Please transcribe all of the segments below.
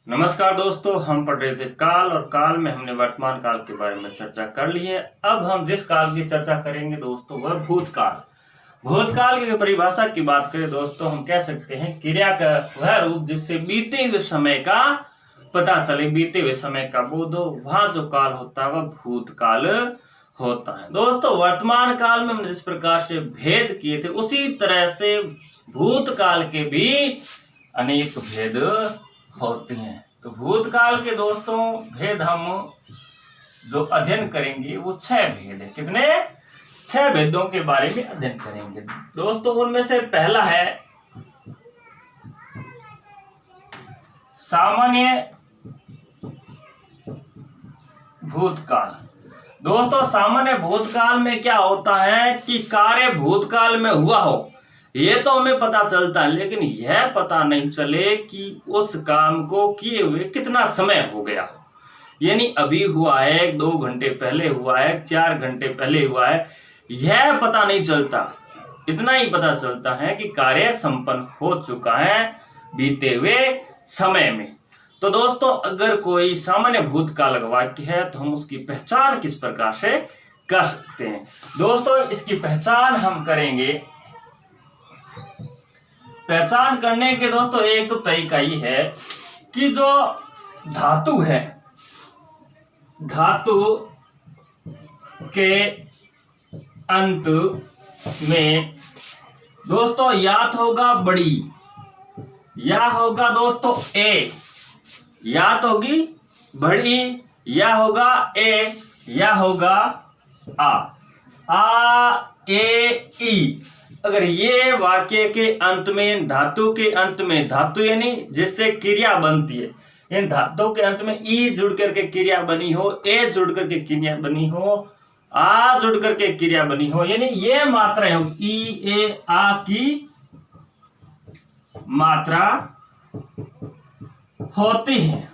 नमस्कार दोस्तों, हम पढ़ रहे थे काल और काल में हमने वर्तमान काल के बारे में चर्चा कर ली है। अब हम जिस काल की चर्चा करेंगे दोस्तों वह भूतकाल। भूतकाल की परिभाषा की बात करें दोस्तों, हम कह सकते हैं क्रिया का वह रूप जिससे बीते हुए समय का पता चले, बीते हुए समय का बोध हो, वहां जो काल होता है वह भूतकाल होता है। दोस्तों वर्तमान काल में हमने जिस प्रकार से भेद किए थे उसी तरह से भूतकाल के भी अनेक भेद होते हैं। तो भूतकाल के दोस्तों भेद हम जो अध्ययन करेंगे वो 6 भेद है। कितने? 6 भेदों के बारे में अध्ययन करेंगे दोस्तों। उनमें से पहला है सामान्य भूतकाल। दोस्तों सामान्य भूतकाल में क्या होता है कि कार्य भूतकाल में हुआ हो ये तो हमें पता चलता है, लेकिन यह पता नहीं चले कि उस काम को किए हुए कितना समय हो गया हो। यानी अभी हुआ है, 2 घंटे पहले हुआ है, 4 घंटे पहले हुआ है, यह पता नहीं चलता। इतना ही पता चलता है कि कार्य संपन्न हो चुका है बीते हुए समय में। तो दोस्तों अगर कोई सामान्य भूतकाल वाक्य है तो हम उसकी पहचान किस प्रकार से कर सकते हैं? दोस्तों इसकी पहचान हम करेंगे। पहचान करने के दोस्तों एक तो तरीका ही है कि जो धातु है, धातु के अंत में दोस्तों या तो होगा बड़ी, या होगा दोस्तों ए, या तो होगी बड़ी, या होगा ए, या होगा आ ए ई। अगर ये वाक्य के अंत में, धातु के अंत में, धातु यानी जिससे क्रिया बनती है, इन धातु के अंत में ई जुड़ करके क्रिया बनी हो, ए जुड़ करके क्रिया बनी हो, आ जुड़ करके क्रिया बनी हो, यानी ये मात्राएं हो, ई ए आ की मात्रा होती है।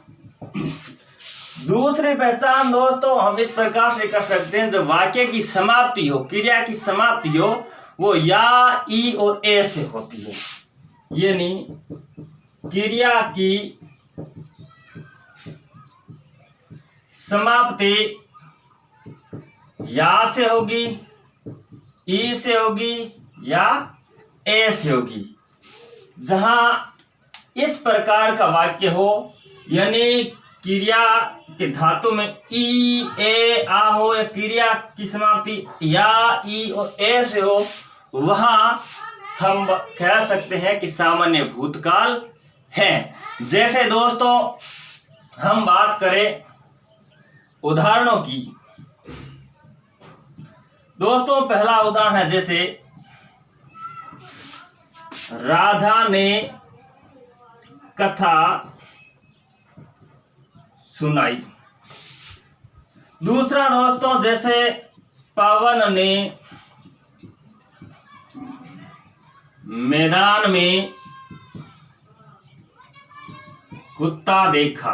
दूसरी पहचान दोस्तों हम इस प्रकार से कर सकते हैं, जब वाक्य की समाप्ति हो, क्रिया की समाप्ति हो, वो या ई और ए से होती है। यानी क्रिया की समाप्ति या से होगी, ई से होगी, या ए से होगी। जहां इस प्रकार का वाक्य हो, यानी क्रिया के धातु में ई ए आ हो, या क्रिया की समाप्ति या ई और ए से हो, वहां हम कह सकते हैं कि सामान्य भूतकाल है। जैसे दोस्तों हम बात करें उदाहरणों की। दोस्तों पहला उदाहरण है जैसे राधा ने कथा सुनाई। दूसरा दोस्तों जैसे पवन ने मैदान में कुत्ता देखा।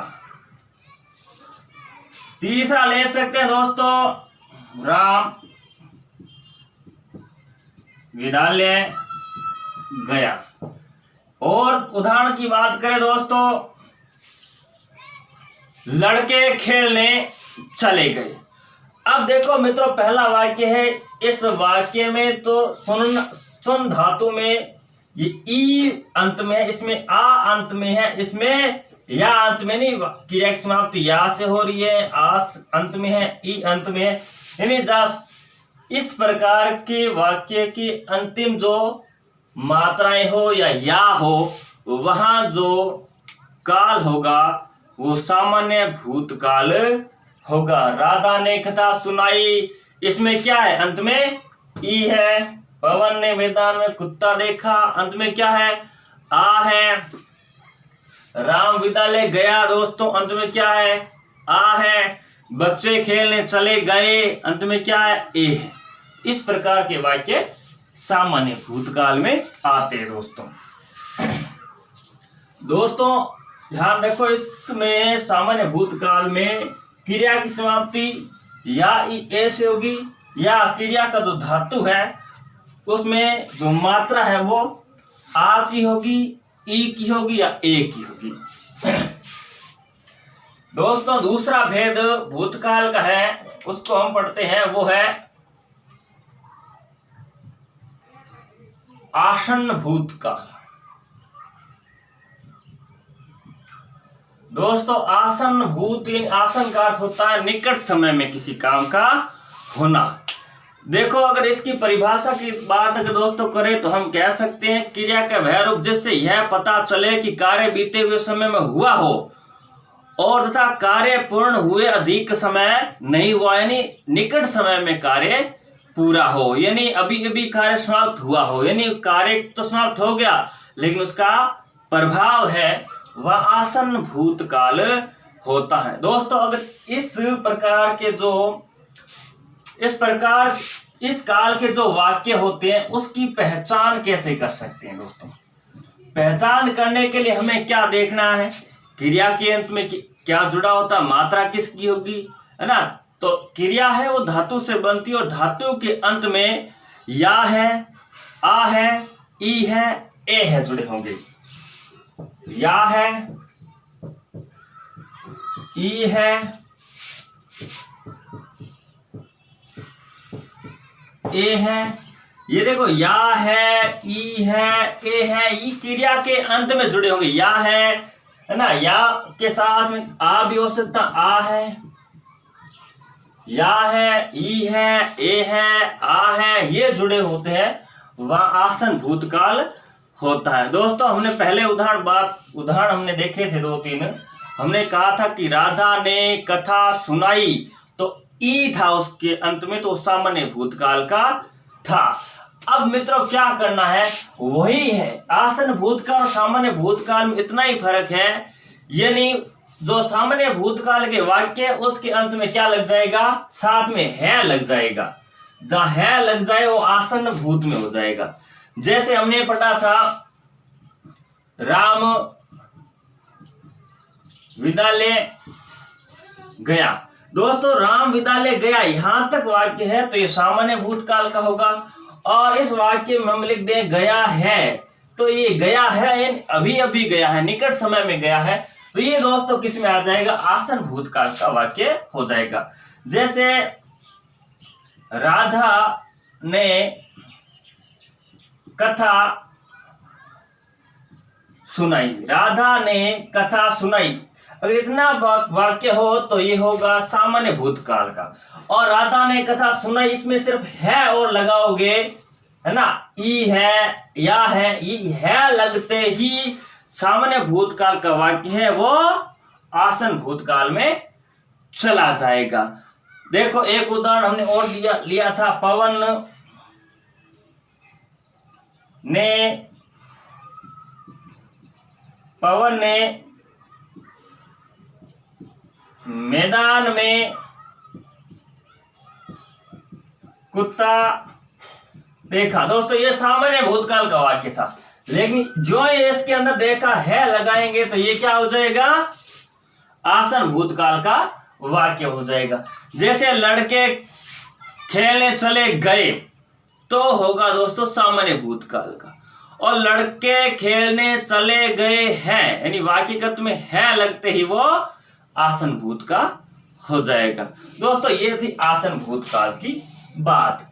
तीसरा ले सकते हैं दोस्तों राम विद्यालय गया। और उदाहरण की बात करें दोस्तों, लड़के खेलने चले गए। अब देखो मित्रों पहला वाक्य है, इस वाक्य में तो सुन धातु में ये ई अंत में है, इसमें आ अंत में है, इसमें या अंत में नहीं, क्रिया की समाप्ति या से हो रही है, आ अंत में है, ई अंत में है। यानी इस प्रकार के वाक्य की अंतिम जो मात्राएं हो या हो, वहां जो काल होगा वो सामान्य भूतकाल होगा। राधा ने कथा सुनाई, इसमें क्या है? अंत में ई है। पवन ने मैदान में कुत्ता देखा, अंत में क्या है? आ है। राम विद्यालय गया दोस्तों, अंत में क्या है? आ है। बच्चे खेलने चले गए, अंत में क्या है? ए है। इस प्रकार के वाक्य सामान्य भूतकाल में आते हैं दोस्तों। दोस्तों ध्यान रखो, इसमें सामान्य भूतकाल में क्रिया की समाप्ति या ए से होगी, या क्रिया का जो धातु है उसमें जो मात्रा है वो आ की होगी, ई की होगी या ए की होगी। दोस्तों दूसरा भेद भूतकाल का है, उसको हम पढ़ते हैं, वो है आसन्न भूतकाल। दोस्तों आसन्न भूत, आसन का अर्थ होता है निकट समय में किसी काम का होना। देखो अगर इसकी परिभाषा की बात अगर दोस्तों करें तो हम कह सकते हैं क्रिया का वह रूप जिससे यह पता चले कि कार्य बीते हुए समय में हुआ हो और तथा कार्य पूर्ण हुए अधिक समय नहीं हुआ, यानी निकट समय में कार्य पूरा हो, यानी अभी अभी कार्य समाप्त हुआ हो, यानी कार्य तो समाप्त हो गया लेकिन उसका प्रभाव है वह आसन्न भूतकाल होता है। दोस्तों अगर इस काल के जो वाक्य होते हैं उसकी पहचान कैसे कर सकते हैं दोस्तों? पहचान करने के लिए हमें क्या देखना है, क्रिया के अंत में क्या जुड़ा होता है, मात्रा किसकी होगी, है ना। तो क्रिया है वो धातु से बनती है और धातु के अंत में या है, आ है, ई है, ए है जुड़े होंगे। या है, ई है, ए है। ये देखो या है, ई है, ए है, ये क्रिया के अंत में जुड़े होंगे। या है ना, या के साथ में आ भी हो सकता, आ है, या है, ई है, ए है, आ है, ये जुड़े होते हैं, वह आसन्न भूतकाल होता है। दोस्तों हमने पहले उदाहरण हमने देखे थे 2-3। हमने कहा था कि राधा ने कथा सुनाई, तो ई था उसके अंत में, तो सामान्य भूतकाल का था। अब मित्रों क्या करना है, वही है आसन्न भूतकाल और सामान्य भूतकाल में इतना ही फर्क है, यानी जो सामान्य भूतकाल के वाक्य है उसके अंत में क्या लग जाएगा, साथ में है लग जाएगा। जहां है लग जाए वो आसन्न भूत में हो जाएगा। जैसे हमने पढ़ा था राम विद्यालय गया। दोस्तों राम विद्यालय गया यहां तक वाक्य है तो ये सामान्य भूतकाल का होगा। और इस वाक्य में हम लिख दें गया है, तो ये गया है अभी अभी गया है, निकट समय में गया है, तो ये दोस्तों किस में आ जाएगा, आसन्न भूतकाल का वाक्य हो जाएगा। जैसे राधा ने कथा सुनाई, राधा ने कथा सुनाई, अगर इतना वाक्य हो तो ये होगा सामान्य भूतकाल का। और राधा ने कथा सुनाई, इसमें सिर्फ है और लगाओगे, है ना, ई है, या है, ई है लगते ही सामान्य भूतकाल का वाक्य है वो आसन्न भूतकाल में चला जाएगा। देखो एक उदाहरण हमने और लिया था, पवन ने मैदान में कुत्ता देखा। दोस्तों ये सामान्य भूतकाल का वाक्य था, लेकिन जो ये इसके अंदर देखा है लगाएंगे तो ये क्या हो जाएगा, आसन्न भूतकाल का वाक्य हो जाएगा। जैसे लड़के खेलने चले गए तो होगा दोस्तों सामान्य भूतकाल का, और लड़के खेलने चले गए हैं यानी वाक्यगत में है लगते ही वो आसन्न भूत का हो जाएगा। दोस्तों ये थी आसन्न भूतकाल की बात।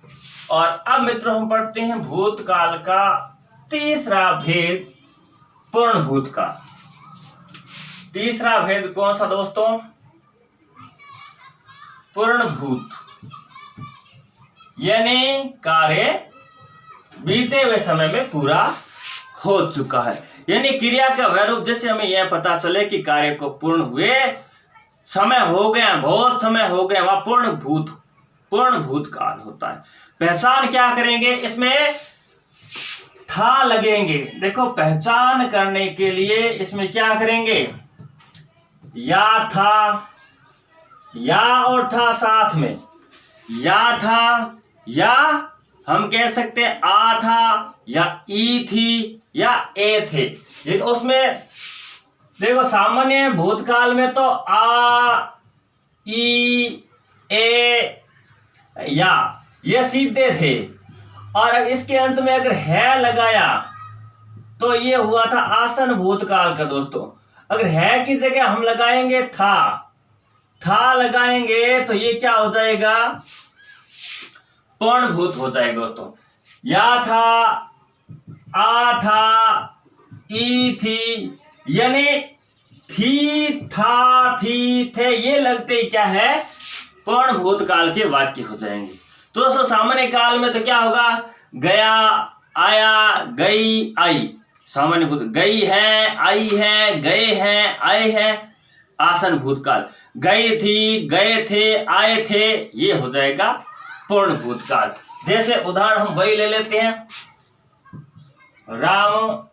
और अब मित्रों हम पढ़ते हैं भूतकाल का तीसरा भेद, पूर्ण भूतकाल। तीसरा भेद कौन सा दोस्तों, पूर्ण भूत, यानी कार्य बीते हुए समय में पूरा हो चुका है, यानी क्रिया का वह रूप जैसे हमें यह पता चले कि कार्य को पूर्ण हुए समय हो गया, बहुत समय हो गया, वह पूर्ण भूतकाल होता है। पहचान क्या करेंगे, इसमें था लगेंगे। देखो पहचान करने के लिए इसमें क्या करेंगे, या था, या और था साथ में, या था, या हम कह सकते हैं आ था, या ई थी, या ए थे। लेकिन उसमें देखो सामान्य भूतकाल में तो आ, ई, ए, या ये सीधे थे, और इसके अंत में अगर है लगाया तो ये हुआ था आसन्न भूतकाल का। दोस्तों अगर है की जगह हम लगाएंगे था था लगाएंगे तो ये क्या हो जाएगा, पूर्णभूत हो जाएगा दोस्तों। या था, आ था, ई थी, यानी थी, था, थी, थे, ये लगते ही क्या है, पूर्ण भूतकाल के वाक्य हो जाएंगे। तो दोस्तों सामान्य काल में तो क्या होगा, गया, आया, गई, आई। सामान्य भूत, गई है, आई है, गए हैं, आए हैं। आसन भूतकाल, गई थी, गए थे, आए थे, ये हो जाएगा पूर्ण भूतकाल। जैसे उदाहरण हम वही ले लेते हैं, राम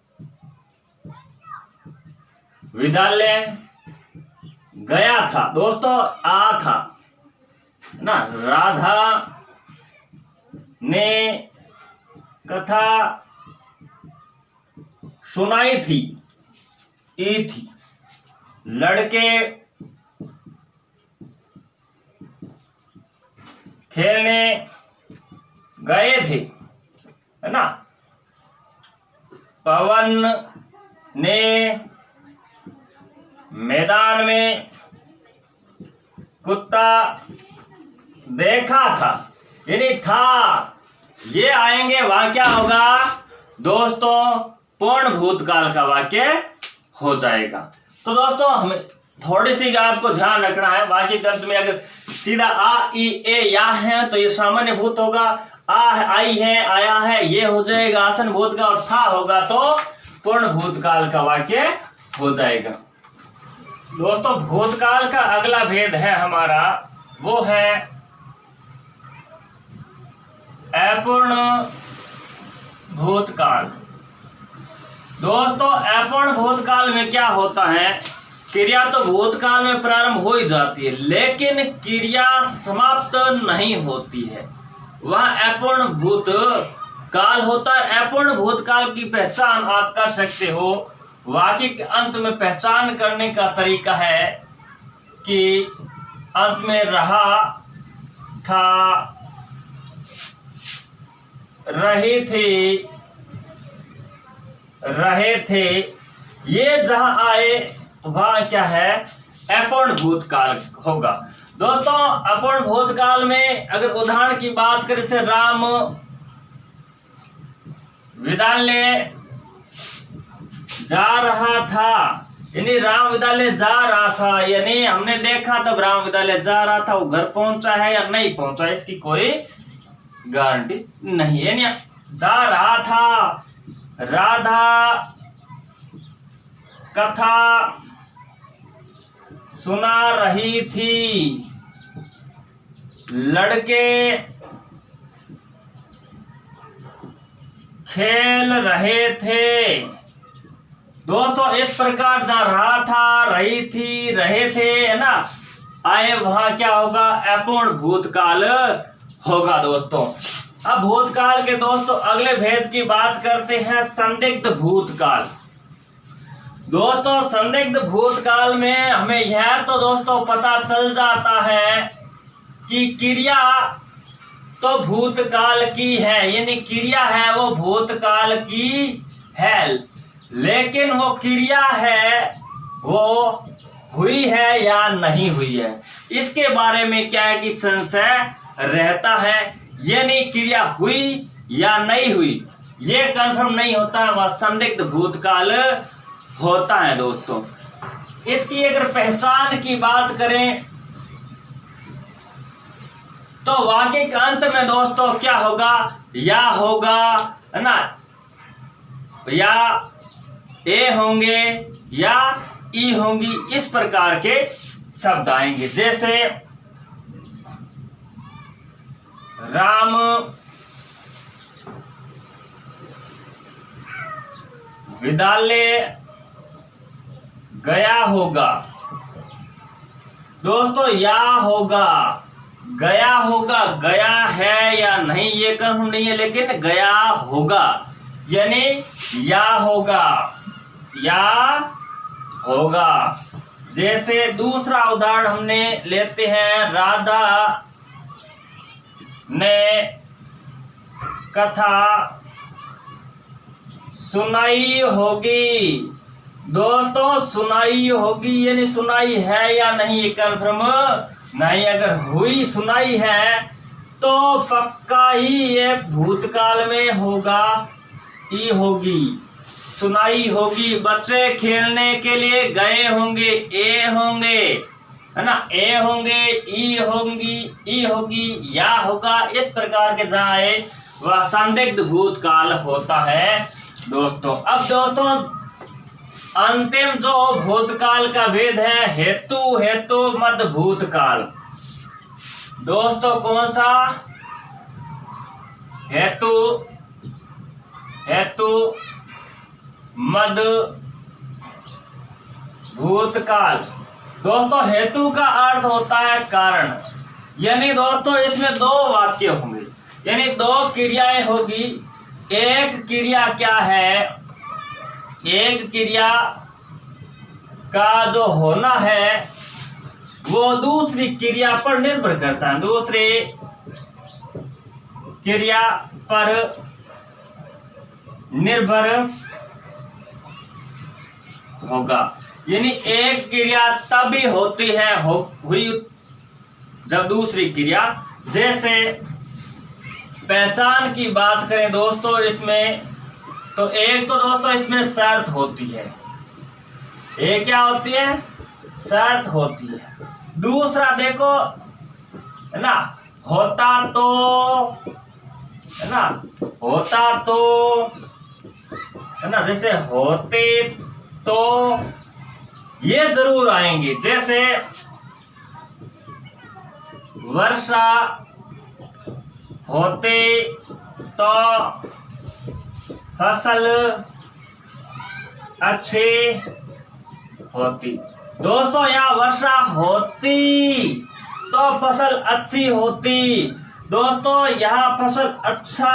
विद्यालय गया था, दोस्तों आ था ना। राधा ने कथा सुनाई थी, ई थी। लड़के खेलने गए थे, है ना। पवन ने मैदान में कुत्ता देखा था, यानी था, ये आएंगे, वहां क्या होगा दोस्तों, पूर्ण भूतकाल का वाक्य हो जाएगा। तो दोस्तों हमें थोड़ी सी आपको ध्यान रखना है, वाक्य के अंत में अगर सीधा आ, ई, ए, या है तो ये सामान्य भूत होगा, आ, आई है, आया है, ये हो जाएगा आसन भूत का, और था होगा तो पूर्ण भूतकाल का वाक्य हो जाएगा। दोस्तों भूतकाल का अगला भेद है हमारा, वो है अपूर्ण भूतकाल। दोस्तों अपूर्ण भूतकाल में क्या होता है, क्रिया तो भूतकाल में प्रारंभ हो ही जाती है, लेकिन क्रिया समाप्त नहीं होती है, वह अपूर्ण भूतकाल होता है। अपूर्ण भूतकाल की पहचान आप कर सकते हो, वाक्य के अंत में पहचान करने का तरीका है कि अंत में रहा था, रही थी, रहे थे, ये जहां आए वहां क्या है, अपूर्ण भूतकाल होगा। दोस्तों अपूर्ण भूतकाल में अगर उदाहरण की बात करें, जैसे राम विद्यालय जा रहा था, यानी राम विद्यालय जा रहा था, यानी हमने देखा तब राम विद्यालय जा रहा था, वो घर पहुंचा है या नहीं पहुंचा इसकी कोई गारंटी नहीं, यानी जा रहा था। राधा कथा सुना रही थी, लड़के खेल रहे थे। दोस्तों इस प्रकार जहां रहा था, रही थी, रहे थे, है ना, आए वहां क्या होगा, अपूर्ण भूतकाल होगा दोस्तों। अब भूतकाल के दोस्तों अगले भेद की बात करते हैं, संदिग्ध भूतकाल। दोस्तों संदिग्ध भूतकाल में हमें यह तो दोस्तों पता चल जाता है कि क्रिया तो भूतकाल की है, यानी क्रिया है वो भूतकाल की है, लेकिन वो क्रिया है वो हुई है या नहीं हुई है, इसके बारे में क्या है कि संशय रहता है, यानी क्रिया हुई या नहीं हुई ये कंफर्म नहीं होता, वह संदिग्ध भूतकाल होता है दोस्तों। इसकी अगर पहचान की बात करें तो वाक्य के अंत में दोस्तों क्या होगा, या होगा, है ना, या ए होंगे या ई होंगी, इस प्रकार के शब्द आएंगे। जैसे राम विद्यालय गया होगा। दोस्तों या होगा, गया होगा, गया है या नहीं ये कंफर्म नहीं है, लेकिन गया होगा, यानी या होगा, या होगा। जैसे दूसरा उदाहरण हमने लेते हैं, राधा ने कथा सुनाई होगी, दोस्तों सुनाई होगी यानी सुनाई है या नहीं ये कन्फर्म नहीं। अगर हुई सुनाई है तो पक्का ही ये भूतकाल में होगा, ई होगी, सुनाई होगी। बच्चे खेलने के लिए गए होंगे, ए होंगे, है ना, ए होंगे, ई होंगी, ई होगी, या होगा। इस प्रकार के जहाँ आए वह संदिग्ध भूतकाल होता है दोस्तों। अब दोस्तों अंतिम जो भूतकाल का भेद है हेतु हेतु मद भूतकाल। दोस्तों कौन सा? हेतु हेतु मद भूतकाल। दोस्तों हेतु का अर्थ होता है कारण, यानी दोस्तों इसमें दो वाक्य होंगे, यानी दो क्रियाएं होगी। एक क्रिया क्या है, एक क्रिया का जो होना है वो दूसरी क्रिया पर निर्भर करता है, दूसरी क्रिया पर निर्भर होगा। यानी एक क्रिया तभी होती है हुई जब दूसरी क्रिया, जैसे पहचान की बात करें दोस्तों इसमें, तो एक तो दोस्तों इसमें शर्त होती है, एक क्या होती है, शर्त होती है। दूसरा देखो, है ना, होता तो, है ना, होता तो, है ना, जैसे होते तो ये जरूर आएंगे। जैसे वर्षा होते तो फसल अच्छी होती। दोस्तों यहाँ वर्षा होती तो फसल अच्छी होती। दोस्तों यहाँ फसल अच्छा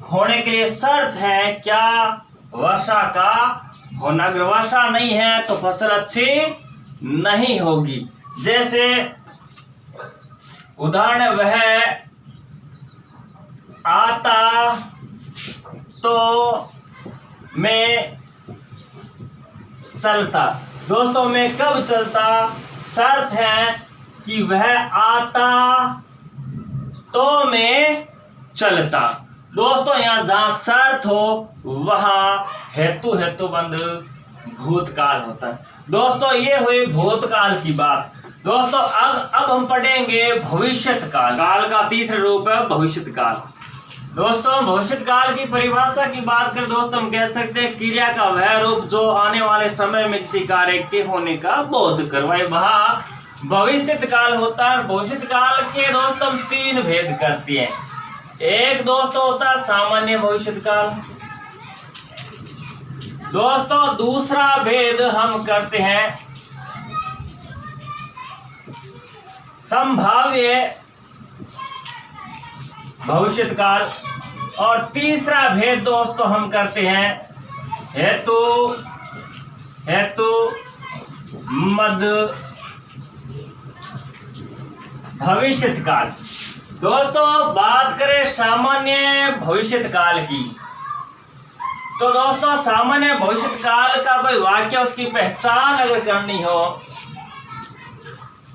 होने के लिए शर्त है क्या, वर्षा का होना। अगर वर्षा नहीं है तो फसल अच्छी नहीं होगी। जैसे उदाहरण वह आता तो मैं चलता। दोस्तों मैं कब चलता, शर्त है कि वह आता तो मैं चलता। दोस्तों यहाँ जहाँ शर्त हो वहाँ हेतु हेतुबंध भूतकाल होता है। दोस्तों ये हुई भूतकाल की बात। दोस्तों अब हम पढ़ेंगे भविष्यत काल का तीसरा रूप है भविष्यत काल। दोस्तों भविष्यत काल की परिभाषा की बात करें दोस्तों हम कह सकते हैं क्रिया का वह रूप जो आने वाले समय में किसी कार्य के होने का बोध करवाए, वह भविष्यत काल होता है। भविष्यत काल के दोस्तों तीन भेद करती है। एक दोस्तों होता है सामान्य भविष्यत काल। दोस्तों दूसरा भेद हम करते हैं संभाव्य भविष्यत काल। और तीसरा भेद दोस्तों हम करते हैं हेतु मद भविष्यत काल। दोस्तों बात करें सामान्य भविष्यत काल की, तो दोस्तों सामान्य भविष्यत काल का कोई वाक्य उसकी पहचान अगर करनी हो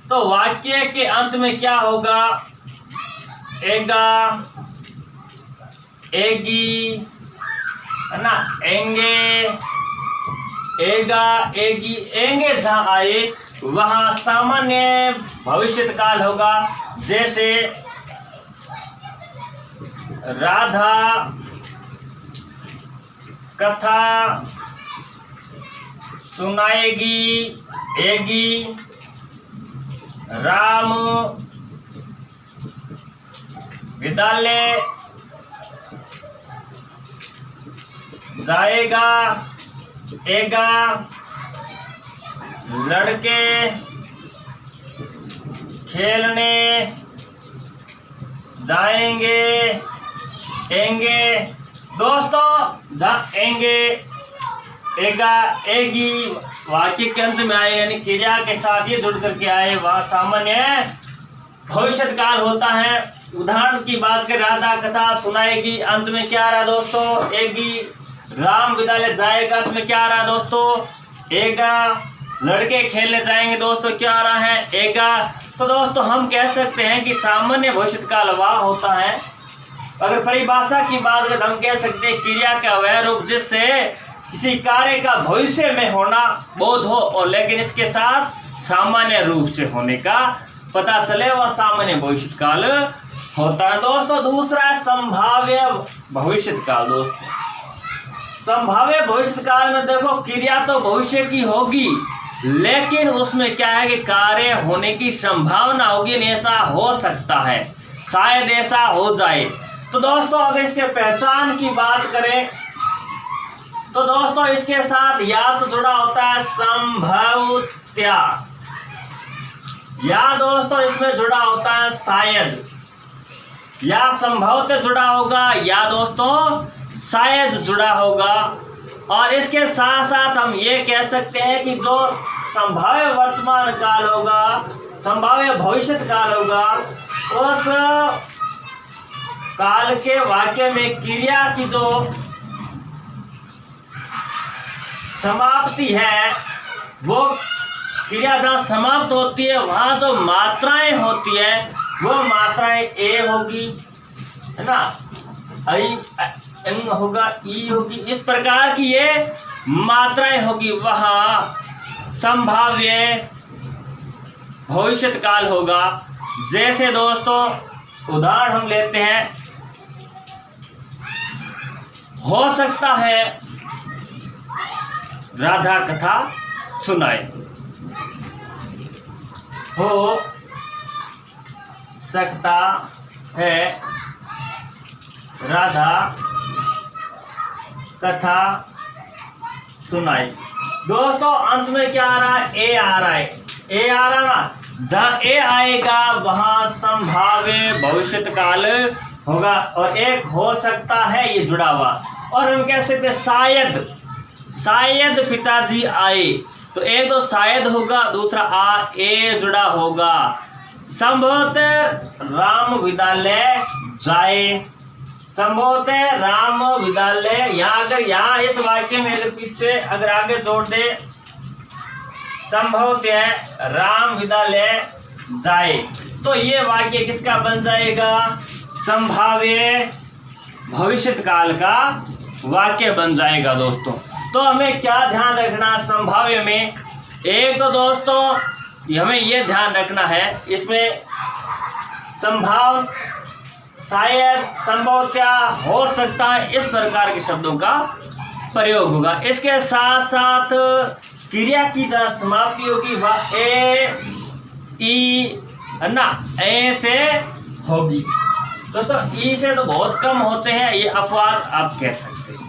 तो वाक्य के अंत में क्या होगा, एगा, एगी, है ना, एंगे, एगा, एगी, एंगे जहां आए वहां सामान्य भविष्यत काल होगा। जैसे राधा कथा सुनाएगी, एगी, राम विद्यालय जाएगा, एगा, लड़के खेलने जाएंगे, एंगे। दोस्तों जहाँ एंगे, एगा, एगी वाक्य के अंत में आए यानी क्रिया के साथ ये जुड़ करके आए वह सामान्य भविष्यत काल होता है। उदाहरण की बात करें राधा कथा सुनाएगी, अंत में क्या रहा दोस्तों, एगी, राम विद्यालय जाएगा, इसमें क्या आ रहा है दोस्तों, एगा। लड़के खेलने जाएंगे दोस्तों, क्या आ रहा है, एगा। तो दोस्तों हम कह सकते हैं कि सामान्य भविष्यकाल वह होता है, अगर परिभाषा की बात करें हम कह सकते हैं क्रिया का वह रूप जिससे किसी कार्य का भविष्य में होना बोध हो, और लेकिन इसके साथ सामान्य रूप से होने का पता चले, वह सामान्य भविष्यकाल होता है दोस्तों। दूसरा है संभाव्य भविष्यकाल। दोस्तों संभाव्य भविष्यकाल में देखो क्रिया तो भविष्य की होगी, लेकिन उसमें क्या है कि कार्य होने की संभावना होगी, ऐसा हो सकता है, शायद ऐसा हो जाए। तो दोस्तों अगर इसके पहचान की बात करें तो दोस्तों इसके साथ या तो जुड़ा होता है संभवत्या, या दोस्तों इसमें जुड़ा होता है शायद, या संभवतः जुड़ा होगा, या दोस्तों शायद जुड़ा होगा। और इसके साथ साथ हम ये कह सकते हैं कि जो संभाव्य वर्तमान काल होगा, संभाव्य भविष्य काल होगा, उस काल के वाक्य में क्रिया की जो समाप्ति है, वो क्रिया जहाँ समाप्त होती है वहां जो मात्राएं होती है वो मात्राएं ए होगी, है ना, आई एन होगा, ई होगी, इस प्रकार की ये मात्राएं होगी, वहां संभाव्य भविष्य काल होगा। जैसे दोस्तों उदाहरण हम लेते हैं, हो सकता है राधा कथा सुनाए, हो सकता है राधा कथा सुनाई। दोस्तों अंत में क्या आ रहा है, ए आ रहा है, ए आ रहा है, जहां ए आएगा वहां संभाव्य भविष्य काल होगा, और एक हो सकता है ये जुड़ा हुआ। और हम कह सकते शायद, शायद पिताजी आए, तो एक तो शायद होगा, दूसरा आ ए जुड़ा होगा। संभवतः राम विद्यालय जाए, संभवतः राम विद्यालय, यहाँ अगर यहाँ इस वाक्य में अगर पीछे अगर आगे जोड़ दे, संभवतः राम विद्यालय जाए, तो ये वाक्य किसका बन जाएगा, संभाव्य भविष्य काल का वाक्य बन जाएगा दोस्तों। तो हमें क्या ध्यान रखना संभाव्य में, एक तो दोस्तों हमें ये ध्यान रखना है, इसमें संभाव, शायद, संभवतया, हो सकता है, इस प्रकार के शब्दों का प्रयोग होगा। इसके साथ साथ क्रिया की जहाँ समाप्ति होगी वह ए, ई, है ना, ए से होगी दोस्तों, ई से तो बहुत कम होते हैं, ये अपवाद आप कह सकते हैं।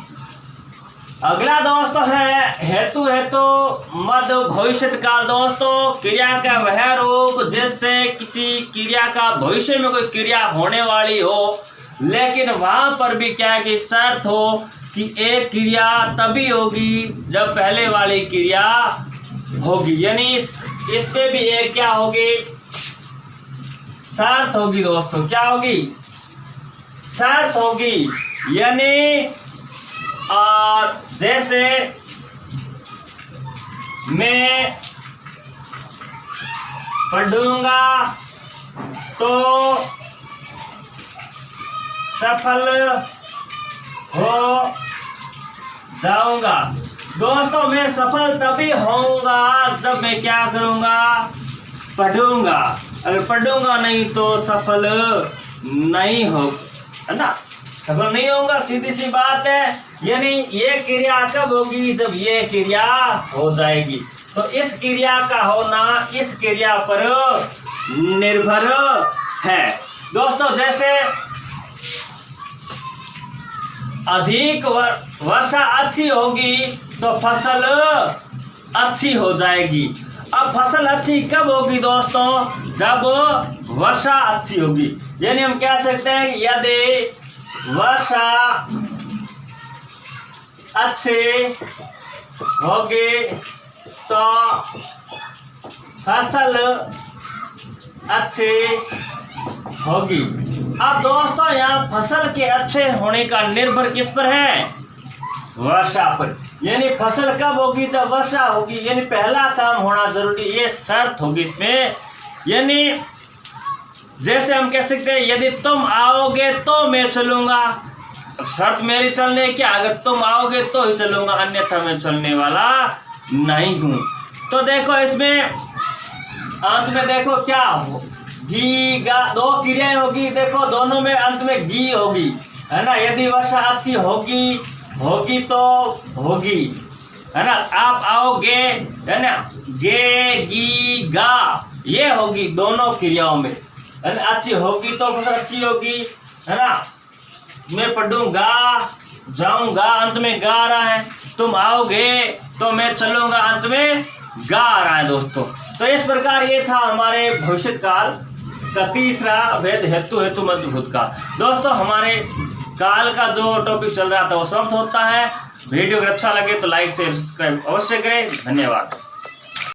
अगला दोस्तों है हेतु, हेतु मध्य भविष्य काल। दोस्तों क्रिया का वह रूप जिससे किसी क्रिया का भविष्य में कोई क्रिया होने वाली हो, लेकिन वहां पर भी क्या है कि शर्त हो कि एक क्रिया तभी होगी जब पहले वाली क्रिया होगी, यानी इस पे भी एक क्या होगी, शर्त होगी दोस्तों, क्या होगी, शर्त होगी। यानी और जैसे मैं पढ़ूंगा तो सफल हो जाऊंगा। दोस्तों मैं सफल तभी होऊंगा जब मैं क्या करूंगा, पढ़ूंगा। अगर पढ़ूंगा नहीं तो सफल नहीं हो, है ना, सफल नहीं होगा, सीधी सी बात है। यानी ये क्रिया कब होगी, जब ये क्रिया हो जाएगी। तो इस क्रिया का होना इस क्रिया पर निर्भर है दोस्तों। जैसे अधिक वर्षा अच्छी होगी तो फसल अच्छी हो जाएगी। अब फसल अच्छी कब होगी दोस्तों, जब वर्षा अच्छी होगी। यानी हम कह सकते हैं यदि वर्षा अच्छी होगी तो फसल अच्छी होगी। अब दोस्तों यहाँ फसल के अच्छे होने का निर्भर किस पर है, वर्षा पर, यानी फसल कब होगी, जब वर्षा होगी, यानी पहला काम होना जरूरी, ये शर्त होगी इसमें। यानी जैसे हम कह सकते हैं यदि तुम आओगे तो मैं चलूंगा, शर्त मेरी चलने की, अगर तुम आओगे तो ही चलूंगा, अन्यथा मैं चलने वाला नहीं हूं। तो देखो इसमें अंत में देखो क्या हो, गी गा, दो क्रियाएं होगी, देखो दोनों में अंत में गी होगी, है ना। यदि वर्षा अच्छी होगी तो होगी, है ना। आप आओगे, है ना, गे गी गा, ये होगी दोनों क्रियाओं में, है ना। अच्छी होगी तो फसल अच्छी होगी, है ना। मैं पढ़ूंगा, जाऊंगा, अंत में गा रहा है। तुम आओगे तो मैं चलूंगा, अंत में गा रहा है दोस्तों। तो इस प्रकार ये था हमारे भविष्य काल का तीसरा भेद हेतु हेतु मध्यभूत काल। दोस्तों हमारे काल का जो टॉपिक चल रहा था वो समाप्त होता है। वीडियो अगर अच्छा लगे तो लाइक से सब्सक्राइब अवश्य करें। धन्यवाद।